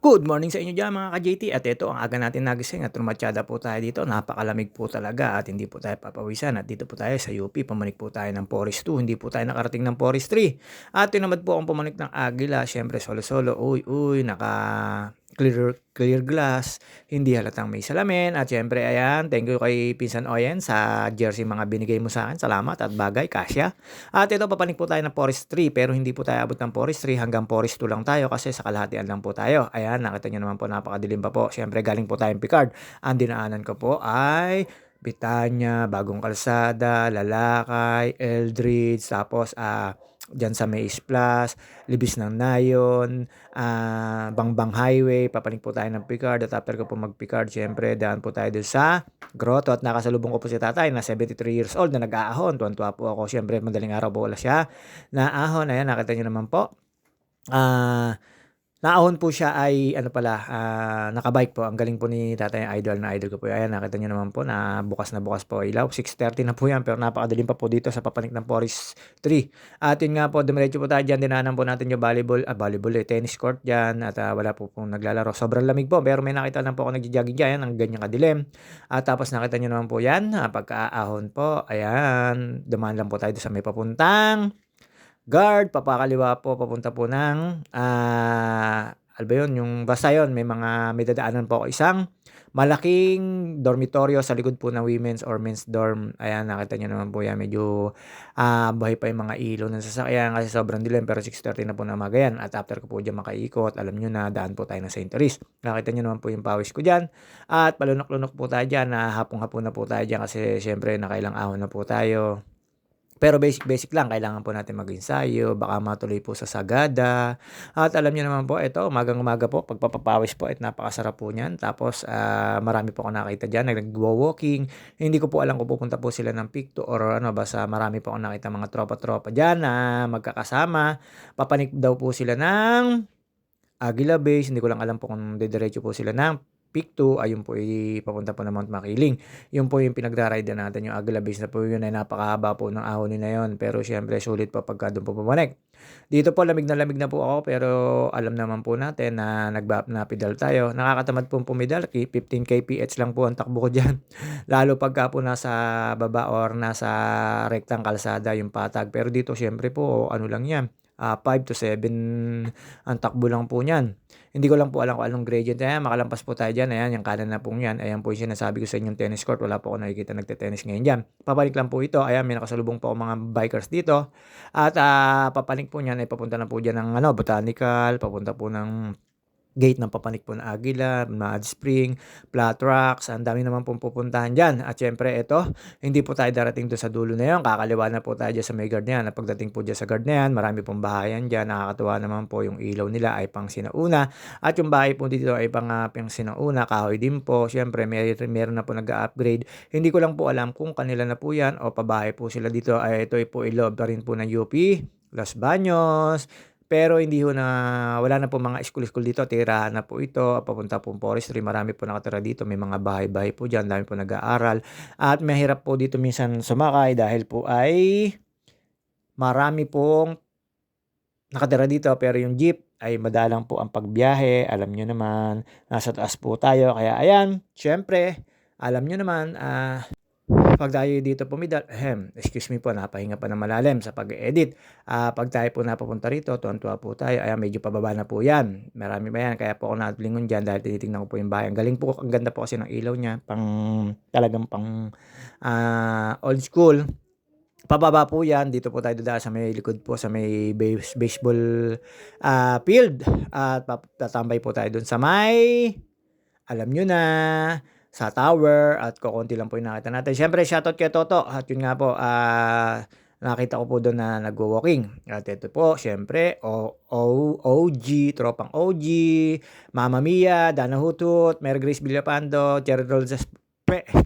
Good morning sa inyo diyan mga ka-JT at ito ang aga natin nagising at trumatyada po tayo dito. Napakalamig po talaga at hindi po tayo papawisan at dito po tayo sa UP. Pamanik po tayo ng Forest 2, hindi po tayo nakarating ng Forest 3. At tinamad po akong pumanik ng Agila, syempre solo-solo. Uy, clear glass, hindi halatang may salamin. At syempre ayan, thank you kay Pinsan Oyen sa jersey mga binigay mo sa akin. Salamat at bagay, kasya. At ito, papanik po tayo ng Forest 3 pero hindi po tayo abot ng Forest 3 hanggang Forest 2 lang tayo kasi sa kalahatian lang po tayo. Ayan, nakita nyo naman po napakadilim pa po. Siyempre galing po tayong Picard. Ang dinaanan ko po ay Bitanya, Bagong Kalsada, Lalakay, Eldridge, tapos dyan sa Maze Plus, Libis ng Nayon, Bangbang Highway, papanik po tayo ng Picard at after ko po mag-Picard, syempre daan po tayo doon sa grotto at nakasalubong ko po si tatay na 73 years old na nag-aahon. Tuwan-tuwa po ako. Siyempre, madaling araw po wala siya. Naahon, ayan, nakita nyo naman po. Ah, naahon po siya ay ano pala, nakabike po. Ang galing po ni tatay, idol na idol ko po. Ayan, nakita nyo naman po na bukas po ilaw. 6:30 na po yan pero napakadilim pa po dito sa papanik ng Forest 3. At yun nga po, dumiretso po tayo dyan. Dinaanan po natin yung tennis court dyan. At wala po pong naglalaro. Sobrang lamig po pero may nakita lang po ako nagja-jogging dyan. Ang ganyan kadilim. At tapos nakita nyo naman po yan. Pagkaahon po, ayan, dumaan lang po tayo sa may papuntang guard, papakaliwa po, papunta po ng, ano ba yun, yung basta yun, may dadaanan po ako isang malaking dormitoryo sa likod po ng women's or men's dorm. Ayan, nakita nyo naman po yan, medyo buhay pa yung mga ilaw ng sasakyan kasi sobrang dilim pero 6:30 na po na umaga yan. At after ko po dyan makaikot, alam nyo na daan po tayo ng St. Therese. Nakita nyo naman po yung pawis ko dyan. At palunok-lunok po tayo dyan, hapong-hapon na po tayo dyan kasi syempre nakailang ahon na po tayo. Pero basic lang, kailangan po natin mag-ensayo, baka matuloy po sa sagada. At alam niyo naman po, ito, umagang-umaga po, pagpapapawis po, at napakasarap po niyan. Tapos, marami po ako nakita dyan, nag-walking. Hindi ko po alam kung pupunta po sila ng Picto or ano, basta marami po ako nakita mga tropa-tropa dyan na magkakasama. Papanik daw po sila ng Aguila Base, hindi ko lang alam po kung didiretso po sila ng Picto, ayun po papunta po ng Mount Makiling. Yun po yung pinagdaraydan natin, yung Aguila Base na po yun ay napakahaba po ng ahon na yun. Pero syempre sulit pa pagka doon po pumanik. Dito po lamig na po ako pero alam naman po natin na na pedal tayo. Nakakatamad pong pumidal, 15 kph lang po ang takbo ko dyan. Lalo pagka po nasa baba or nasa rektang kalsada yung patag. Pero dito syempre po ano lang yan, 5 to 7 ang takbo lang po niyan. Hindi ko lang po alam kung anong gradient. Ayan, makalampas po tayo dyan. Ayan, yung kanan na po yan. Ayan po yung sinasabi ko sa inyong tennis court. Wala po ako nakikita nagte-tennis ngayon dyan. Papalik lang po ito. Ayan, may nakasalubong po mga bikers dito. At papalik po niyan ay papunta na po dyan ng botanical. Papunta po ng gate ng papanik po na Agila, Mad Spring, Flat Rocks, ang dami naman pong pupuntahan dyan. At syempre ito, hindi po tayo darating doon sa dulo na yun, kakaliwa na po tayo dyan sa may guard na yan. At pagdating po dyan sa guard na yan, marami pong bahayan dyan, nakakatuwa naman po yung ilaw nila ay pang sinauna. At yung bahay po dito ay pang sinauna, kahoy din po. Syempre meron na po nag-upgrade. Hindi ko lang po alam kung kanila na po yan o pabahay po sila dito. Ay ito ay po ilob na rin po ng UP, Los Baños. Pero hindi ho na wala na po mga school dito, tirahan na po ito, papunta pong forestry, marami po nakatira dito, may mga bahay-bahay po diyan, dami po nag-aaral. At mahirap po dito minsan sumakay dahil po ay marami pong nakatira dito pero yung jeep ay madalang po ang pagbiyahe, alam niyo naman, nasa taas po tayo. Kaya ayan, syempre, alam niyo naman, pag tayo dito pumidal, excuse me po, napahinga pa ng malalim sa pag-edit. Pag tayo po napapunta rito, tuwan-tuwa po tayo. Ayan, medyo pababa na po yan. Marami ba yan? Kaya po ako nakalingon dyan dahil tinitingnan ko po yung bahay. Ang galing po, ang ganda po kasi ng ilaw niya. Talagang pang old school. Pababa po yan. Dito po tayo dadaan sa may likod po, sa may baseball field. At tatambay po tayo dun sa may, alam nyo na, sa tower at kokonti lang po yung nakita natin. Siyempre, shoutout kay Toto. At yun nga po, nakita ko po doon na nagwo-walking. At ito po, siyempre, OG, tropang OG, Mama Mia, Dana Hutut, Mary Grace Villapando, Cherry Lourdes,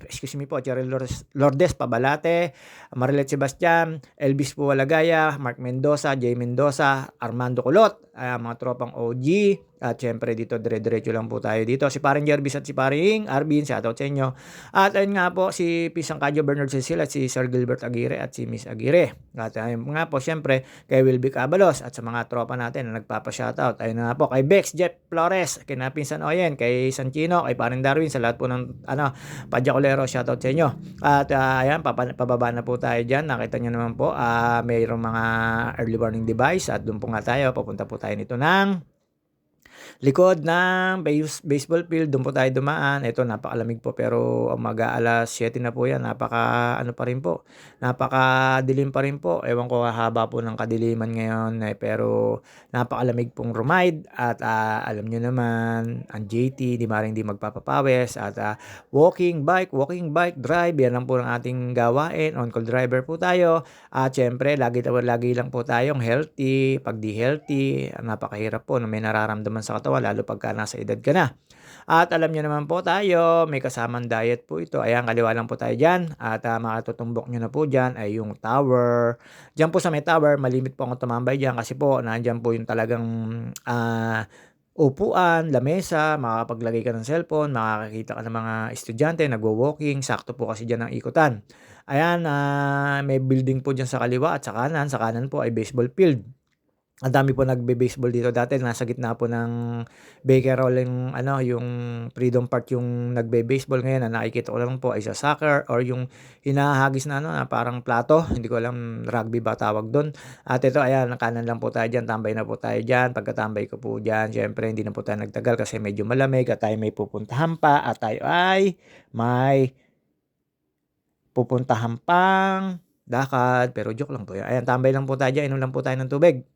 excuse me po, Cherry Lourdes Pabalate, Marilet Sebastian, Elvis Puwalagaya, Mark Mendoza, Jay Mendoza, Armando Kulot, mga tropang OG, At syempre dito dire-diretso lang po tayo dito. Si paring Jervis at si paring Arvin, shoutout sa inyo. At ayun nga po si Pisang Kadyo Bernard Cecil at si Sir Gilbert Aguirre at si Miss Aguirre. At ayun nga po syempre kay Wilby Cabalos at sa mga tropa natin na nagpapa-shoutout. Ayun nga po kay Bex Jeff Flores, kay Pinsan Oyen, kay Sanchino, kay paring Darwin, sa lahat po ng Padyakulero, shoutout sa inyo. At ayan, pababa na po tayo dyan. Nakita nyo naman po, mayroong mga early warning device at doon po nga tayo. Papunta po tayo nito ng likod ng baseball field. Doon po tayo dumaan. Ito, napakalamig po pero mag-aalas 7 na po yan. Napaka pa rin po. Napakadilim pa rin po. Ewan ko, haba po ng kadiliman ngayon. Pero napakalamig pong rumide. At alam nyo naman, ang JT, di maring di magpapapawis. At walking bike, drive. Yan lang po ang ating gawain. On-call driver po tayo. At syempre, lagi lang po tayong healthy. Pag di healthy, napakahirap po na may nararamdaman sa katawan, lalo pagka nasa edad ka na. At alam nyo naman po tayo, may kasamang diet po ito. Ayan, kaliwa lang po tayo dyan. At makatutumbok nyo na po dyan ay yung tower. Dyan po sa may tower, malimit po akong tumambay dyan kasi po, nandyan po yung talagang upuan, lamesa, makakapaglagay ka ng cellphone, makakakita ka ng mga estudyante, nagwo-walking, sakto po kasi dyan ang ikutan. Ayan, may building po dyan sa kaliwa at sa kanan po ay baseball field. Ang dami po nagbe-baseball dito dati, nasa gitna po ng Baker Hall yung Freedom Park yung nagbe-baseball. Ngayon na nakikita ko lang po ay sa soccer or yung hinahagis na na parang plato, hindi ko alam, rugby ba tawag doon. At ito, ayan, kanan lang po tayo dyan, tambay na po tayo dyan. Pagkatambay ko po dyan, syempre hindi na po tayo nagtagal kasi medyo malamig at tayo may pupuntahan pa at tayo ay may pupuntahan pang lakad, pero joke lang po yan. Ayan, tambay lang po tayo dyan, inom lang po tayo ng tubig.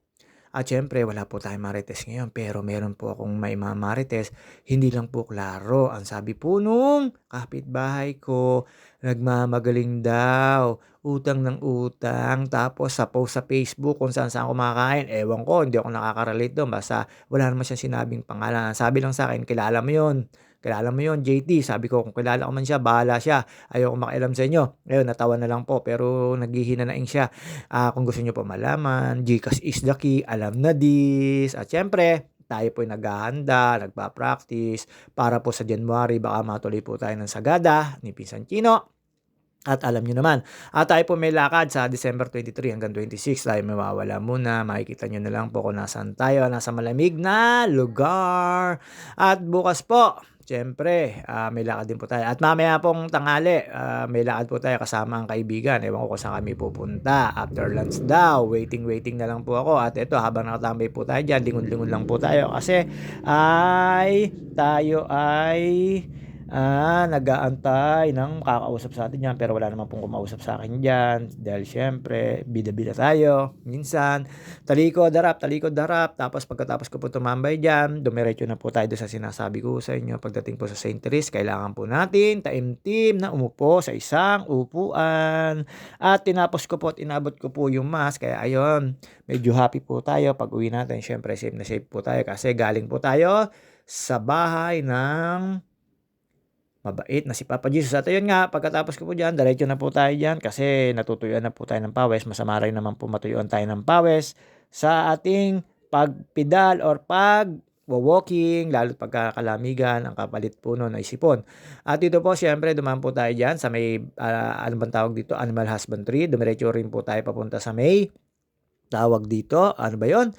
At syempre, wala po tayong marites ngayon, pero meron po akong may marites. Hindi lang po klaro. Ang sabi po nung kapitbahay ko, nagmamagaling daw. Utang ng utang. Tapos sa post sa Facebook kung saan kumakain. Ewan ko, hindi ako nakaka-relate doon. Basta wala naman siyang sinabing pangalan. Sabi lang sa akin, kilala mo yun. Kilala mo yun, JT. Sabi ko, kung kilala ko man siya, bahala siya. Ayoko makialam sa inyo. Ngayon, natawa na lang po, pero naghihinanaing siya. Kung gusto nyo pa malaman, GCash is the key, alam na this. At syempre, tayo po ay naghahanda, nagpa-practice para po sa January, baka matuloy po tayo ng Sagada ni Pinsan Chino. At alam nyo naman, tayo po may lakad sa December 23 hanggang 26. Tayo mawawala muna. Makikita nyo na lang po kung nasaan tayo. Nasa malamig na lugar. At bukas po, siyempre, may lakad din po tayo. At mamaya pong tanghali, may lakad po tayo kasama ang kaibigan. Ewan ko kung saan kami pupunta. After lunch daw, waiting na lang po ako. At ito, habang nakatambay po tayo dyan, lingon-lingon lang po tayo. Kasi tayo ay nag-aantay ng makakausap sa atin yan, pero wala naman pong kumausap sa akin dyan dahil syempre bida-bida tayo minsan, talikod harap, tapos pagkatapos ko po tumambay dyan, dumiretso na po tayo sa sinasabi ko sa inyo. Pagdating po sa St. Therese, kailangan po natin taimtim na umupo sa isang upuan at tinapos ko po at inabot ko po yung mask, kaya ayun, medyo happy po tayo pag uwi natin. Syempre safe na safe po tayo kasi galing po tayo sa bahay ng mabait na si Papa Jesus. At ayun nga, pagkatapos ko po dyan, diretso na po tayo dyan kasi natutuyuan na po tayo ng pawis. Masama rin naman po matuyuan tayo ng pawis sa ating pagpedal or walking, lalo pagkakalamigan, ang kapalit po nun ay sipon. At dito po, syempre, dumaan po tayo dyan sa may, ano bang tawag dito, animal husbandry. Dumiretso rin po tayo papunta sa may tawag dito, ano ba yun?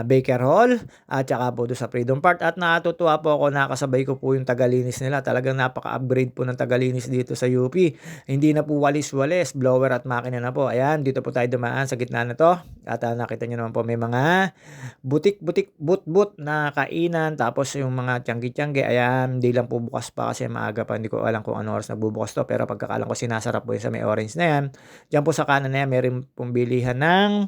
Baker Hall at saka po doon sa Freedom Park. At natutuwa po ako, nakasabay ko po yung tagalinis nila. Talagang napaka-upgrade po ng tagalinis dito sa UP. Hindi na po walis-walis, blower at makina na po. Ayan, dito po tayo dumaan sa gitna na to. At nakita nyo naman po may mga butik-butik, but-but na kainan. Tapos yung mga tiyanggi-tiyanggi, ayan, hindi lang po bukas pa kasi maaga pa. Hindi ko alam kung ano oras nagbubukas to. Pero pagkakalang ko sinasarap po yun sa may orange na yan. Diyan po sa kanan na yan, meron pong bilihan ng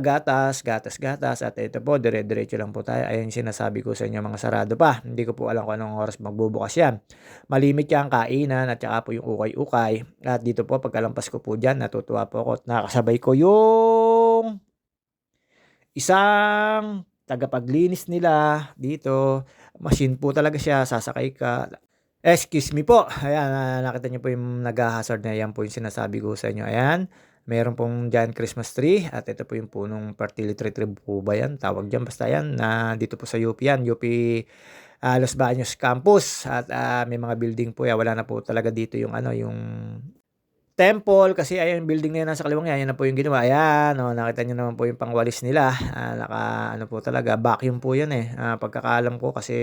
gatas. At ito po, dire-diretso lang po tayo. Ayun sinasabi ko sa inyo, mga sarado pa. Hindi ko po alam kung anong oras magbubukas yan. Malimit yan kainan at saka po yung ukay-ukay. At dito po, pagkalampas ko po dyan, natutuwa po ako at nakasabay ko yung isang tagapaglinis nila dito. Machine po talaga siya, sasakay ka. Excuse me po. Ayan, nakita niyo po yung nag-hazard na yan po yung sinasabi ko sa inyo. Ayan. Meron pong giant Christmas tree at ito po yung punong fertility tree po ba yan? Tawag diyan, basta yan na dito po sa UP yan, UP Los Baños Campus at may mga building po yan. Wala na po talaga dito yung ano, yung temple kasi ayan yung building na yun nasa kaliwang yan na po yung ginawa. Ayan, oh, nakita niyo naman po yung pangwalis nila. Naka ano po talaga, vacuum po yan eh. Pagkakaalam ko kasi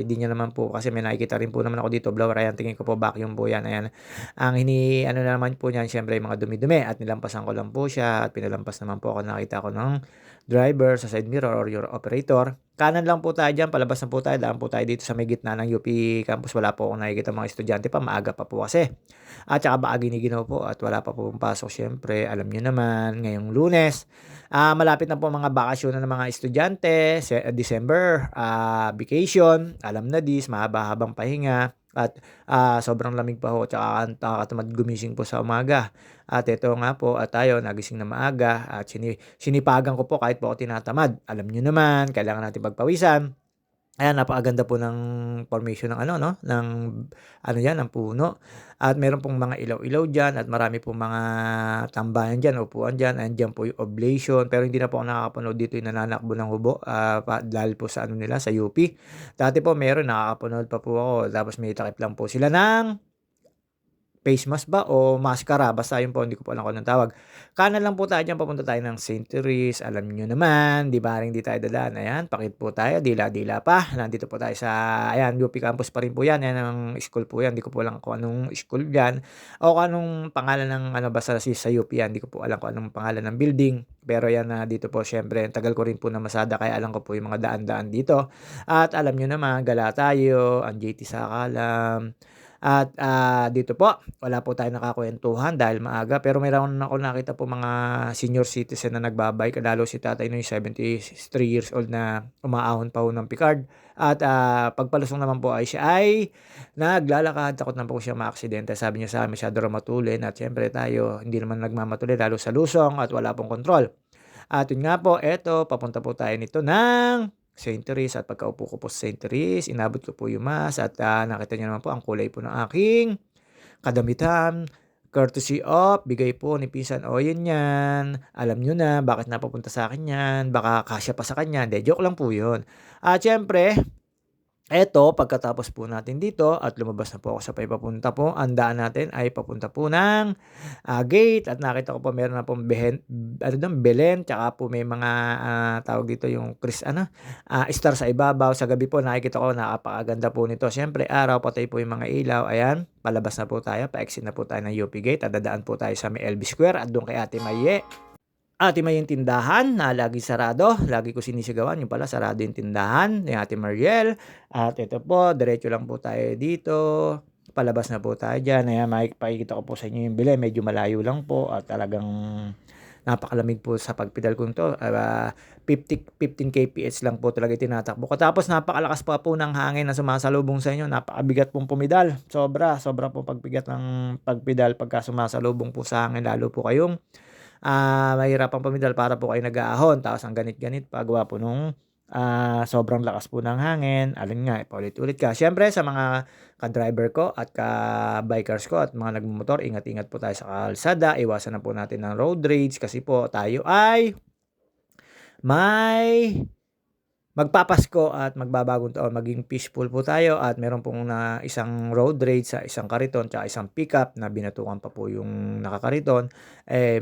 hindi niya naman po kasi may nakikita rin po naman ako dito blower. Ayan, tingin ko po vacuum po yan. Ayan. Ang ano naman po niyan, syempre yung mga dumi-dumi at nilampasan ko lang po siya at pinalampas naman po ako. Nakita ko ng driver sa side mirror or your operator. Kanan lang po tayo dyan, palabas na po tayo. Daan po tayo dito sa may gitna ng UP campus. Wala po akong nakikita mga estudyante pa. Maaga pa po kasi. At saka baka giniginaw po at wala pa po pasok syempre. Alam nyo naman, ngayong Lunes. Malapit na po mga bakasyon ng mga estudyante. December, vacation. Alam na dis, mahaba-habang pahinga. At sobrang lamig pa ho. Tsaka nakakatamad gumising po sa umaga. At ito nga po, at tayo nagising na maaga. At sinipagan ko po kahit po ako tinatamad. Alam nyo naman, kailangan natin pagpawisan. Ayan, napakaganda po ng formation ng ano 'no, ng ano 'yan, ng puno. At meron pong mga ilaw-ilaw diyan at marami pong mga tambayan diyan, upuan diyan. Andiyan po yung oblation, pero hindi na po ako nakakapanood dito yung nananakbo ng hubo, dahil po sa ano nila, sa UP. Dati po meron nakakapanood pa po ako, tapos may takip lang po sila ng face mask ba o maskara, basta yun po, hindi ko po alam kung anong tawag. Kanan lang po tayo diyan, papunta tayo ng St. Therese, alam niyo naman, 'di ba, hindi tayo dadaan. Ayan, pakit po tayo, dila-dila pa. Nandito po tayo sa ayan, UP campus pa rin po 'yan. Yan ang school po 'yan. Hindi ko po alam kung anong school diyan o kung anong pangalan ng ano, basta sa UP 'yan. Hindi ko po alam kung anong pangalan ng building. Pero yan na dito po syempre, tagal ko rin po namasada kaya alam ko po yung mga daan-daan dito. At alam niyo naman, gala tayo, ang JT Sakalam. At dito po, wala po tayong nakakuwentuhan dahil maaga. Pero mayroon ako nakita po mga senior citizen na nagbabike. Lalo si tatay no, yung 73 years old na umaahon pa ho ng Picard. At pagpalusong naman po ay siya ay naglalakad. Takot na po siya maaksidente. Sabi niya sa amin, masyado raw matulin. At syempre tayo, hindi naman nagmamatuli lalo sa lusong at wala pong kontrol. At yun nga po, eto, papunta po tayo nito ng St. Therese at pagkaupo ko po sa St. Therese, inabot ko po yung mask at nakita niyo naman po ang kulay po ng aking kadamitan. Courtesy of, bigay po ni Pinsan Oyen yan. Alam nyo na, bakit napapunta sa akin yan? Baka kasya pa sa kanya. Hindi, joke lang po yun. At syempre, eto, pagkatapos po natin dito at lumabas na po ako sa papunta po, ang daan natin ay papunta po ng gate at nakita ko po meron na pong Belen, tsaka po may mga tawag dito yung star sa ibabaw. Sa gabi po nakikita ko napakaganda po nito. Siyempre araw, patay po yung mga ilaw. Ayan, palabas na po tayo, pa-exit na po tayo ng UP Gate at dadaan po tayo sa may LB Square at doon kay Ate Maye. Ate May yung tindahan na lagi sarado, lagi ko sinisigawan, yung pala sarado yung tindahan ni Ate Mariel. At ito po, diretso lang po tayo dito, palabas na po tayo dyan. Ayan, makikita ko po sa inyo yung bili, medyo malayo lang po at talagang napakalamig po sa pagpedal ko nito. 15 kph lang po talaga tinatakbo ko. Tapos napakalakas pa po ng hangin na sumasalubong sa inyo. Napakabigat pong pumidal. Sobra po pagbigat ng pagpedal pagka sumasalubong po sa hangin, lalo po kayong mahirapang pumidal para po kayo nag-aahon. Tapos ang ganit-ganit pa, gawa po nung sobrang lakas po ng hangin. Alin nga, paulit-ulit ka. Siyempre sa mga ka-driver ko at ka-bikers ko at mga nagmumotor, ingat-ingat po tayo sa kalsada. Iwasan na po natin ng road rage kasi po tayo ay may magpapasko at magbabagong taon, maging peaceful po tayo at meron pong isang road rage sa isang kariton tsaka isang pickup na binatukan pa po yung nakakariton.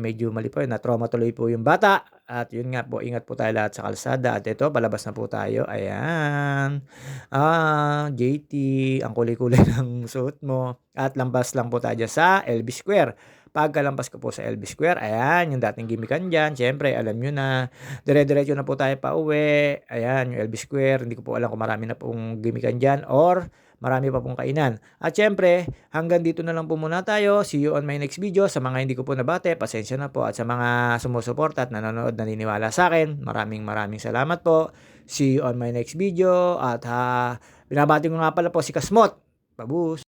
Medyo mali po yun, na-trauma tuloy po yung bata at yun nga po, ingat po tayo lahat sa kalsada. At ito, palabas na po tayo. Ayan. JT, ang kulay-kulay ng suot mo. At lampas lang po tayo dyan sa LB Square. Pagkalampas ko po sa LB Square, ayan, yung dating gimikan dyan. Siyempre, alam nyo na, dire-diretso na po tayo pa uwi. Ayan, yung LB Square. Hindi ko po alam kung marami na pong gimikan dyan or marami pa pong kainan. At syempre, hanggang dito na lang po muna tayo. See you on my next video. Sa mga hindi ko po nabate, pasensya na po. At sa mga sumusuporta at nanonood, naniniwala sa akin, maraming salamat po. See you on my next video. At binabati ko nga pala po si Kasmot. Pabus!